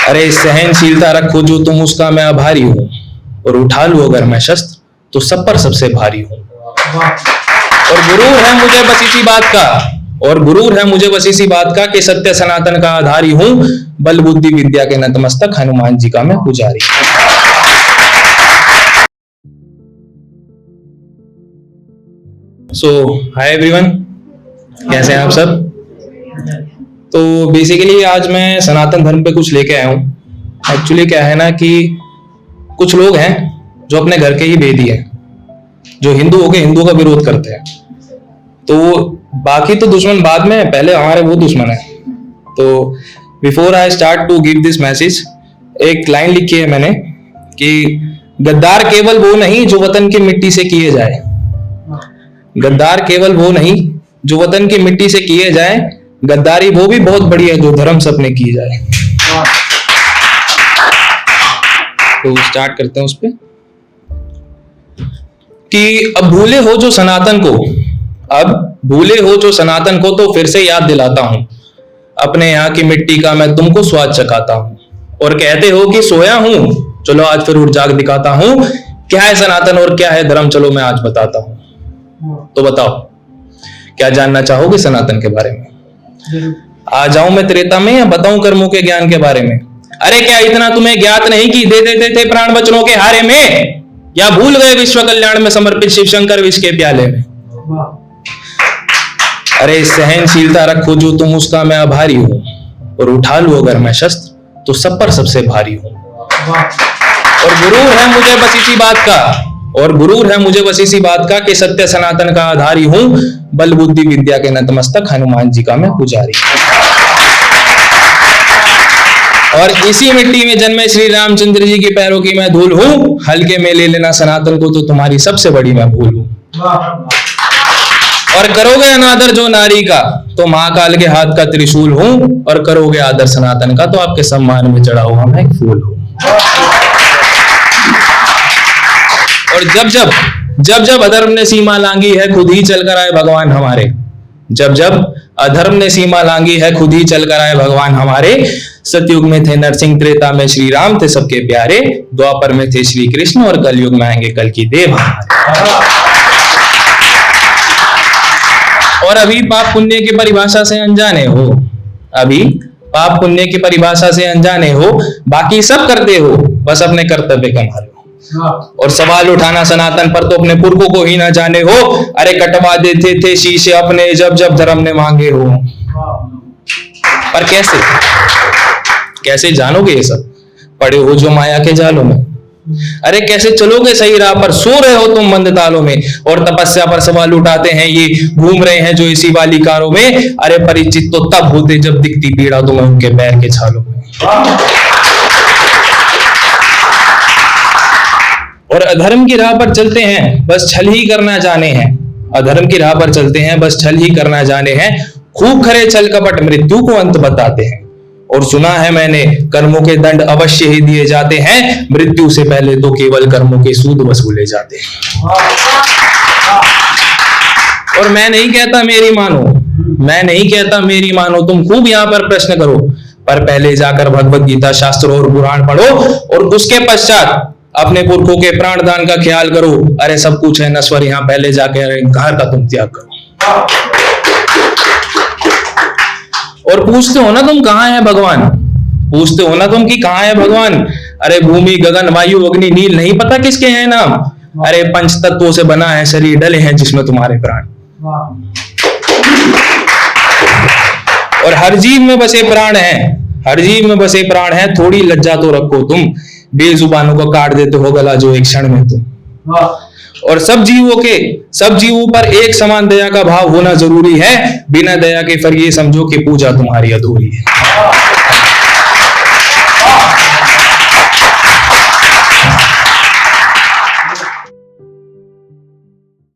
अरे सहनशीलता रखो जो तुम उसका मैं आभारी हूं, और उठा लूं अगर मैं शस्त्र तो सब पर सबसे भारी हूं। और गुरूर है मुझे बस इसी बात का, और गुरूर है मुझे बस इसी बात का कि सत्य सनातन का आधारी हूं, बल बुद्धि विद्या के नतमस्तक हनुमान जी का मैं पुजारी। सो हाय एवरीवन, कैसे हैं आप सब? तो बेसिकली आज मैं सनातन धर्म पे कुछ लेके आया हूँ। एक्चुअली क्या है ना कि कुछ लोग हैं जो अपने घर के ही भेदी हैं, जो हिंदू होके हिंदुओं का विरोध करते हैं। तो बाकी तो दुश्मन बाद में, पहले हमारे वो दुश्मन है। तो before I start to give this message, एक लाइन लिखी है मैंने कि गद्दार केवल वो नहीं जो वतन की मिट्टी से किए जाए। गद्दार केवल वो नहीं जो वतन की मिट्टी से किए जाए, गद्दारी वो भी बहुत बड़ी है जो धर्म से अपने की जाए। तो स्टार्ट करते हैं उस पे कि अब भूले हो जो सनातन को, अब भूले हो जो सनातन को तो फिर से याद दिलाता हूं, अपने यहाँ की मिट्टी का मैं तुमको स्वाद चखाता हूं। और कहते हो कि सोया हूं, चलो आज फिर उठ जाग दिखाता हूं, क्या है सनातन और क्या है धर्म, चलो मैं आज बताता हूं। तो बताओ, क्या जानना चाहोगे सनातन के बारे में? आ जाऊं मैं त्रेता में या बताऊं कर्मों के ज्ञान के बारे में? अरे क्या इतना तुम्हें ज्ञात नहीं कि दे देते थे प्राण वचनों के हारे में, या भूल गए विश्व कल्याण में समर्पित शिव शंकर विष के प्याले में? अरे सहनशीलता रखो जो तुम उसका मैं आभारी हूं, और उठा लूं अगर मैं शस्त्र तो सब पर सबसे भारी हूं। और गुरूर है मुझे बस इसी बात का, और गुरूर है मुझे बस इसी बात का कि सत्य सनातन का आधारी हूं, बल बुद्धि विद्या के नतमस्तक हनुमान जी का मैं पुजारी। और इसी मिट्टी में जन्मे श्री रामचंद्र जी के पैरों की मैं धूल हूं, हल्के में ले लेना सनातन को तो तुम्हारी सबसे बड़ी मैं भूल हूं। और करोगे अनादर जो नारी का तो महाकाल के हाथ का त्रिशूल हूं, और करोगे आदर सनातन का तो आपके सम्मान में चढ़ा हुआ मैं एक फूल हूं। और जब जब अधर्म ने सीमा लांगी है खुद ही चलकर आए भगवान हमारे, जब जब अधर्म ने सीमा लांगी है खुद ही चलकर आए भगवान हमारे। सतयुग में थे नरसिंह, त्रेता में श्री राम थे सबके प्यारे, द्वापर में थे श्री कृष्ण और कलयुग में आएंगे कल की देव हमारे। और अभी पाप पुण्य की परिभाषा से अनजाने हो, अभी पाप पुण्य की परिभाषा से अनजाने हो, बाकी सब करते हो बस अपने कर्तव्य कमा लो। और सवाल उठाना सनातन पर तो अपने पुरखों को ही ना जाने हो, अरे कटवा देते थे शीशे अपने जब जब धर्म ने मांगे हो। पर कैसे कैसे जानोगे ये सब? पड़े हो जो माया के जालों में। अरे कैसे चलोगे सही राह पर, सो रहे हो तुम मंद तालों में। और तपस्या पर सवाल उठाते हैं ये घूम रहे हैं जो इसी वाली कारों में। अरे परिचित तो तब होते जब दिखती पीड़ा तुम्हें उनके पैर के छालों में। और अधर्म की राह पर चलते हैं बस छल ही करना जाने हैं, अधर्म की राह पर चलते हैं बस छल ही करना जाने हैं। खूब खरे छल कपट मृत्यु को अंत बताते हैं। और सुना है मैंने कर्मों के दंड अवश्य ही दिए जाते हैं, मृत्यु से पहले तो केवल कर्मों के सूद वसूले जाते हैं। और मैं नहीं कहता मेरी मानो, मैं नहीं कहता मेरी मानो, तुम खूब यहाँ पर प्रश्न करो, पर पहले जाकर भगवत गीता शास्त्र और पुराण पढ़ो, और उसके पश्चात अपने पुरखों के प्राणदान का ख्याल करो। अरे सब कुछ है नश्वर, यहाँ पहले जाकर घर का तुम त्याग करो। और पूछते हो ना तुम कहाँ है भगवान, पूछते हो ना तुम कि कहाँ है भगवान। अरे भूमि गगन वायु अग्नि नील नहीं पता किसके हैं नाम। अरे पंच तत्वों से बना है शरीर, डले हैं जिसमें तुम्हारे प्राण। और हर जीव में बसे प्राण है, हर जीव में बसे प्राण है, थोड़ी लज्जा तो रखो तुम, बेजुबानों को काट देते हो गला जो एक क्षण में तुम। और सब जीवों पर एक समान दया का भाव होना जरूरी है, बिना दया के फिर ये समझो कि पूजा तुम्हारी अधूरी है।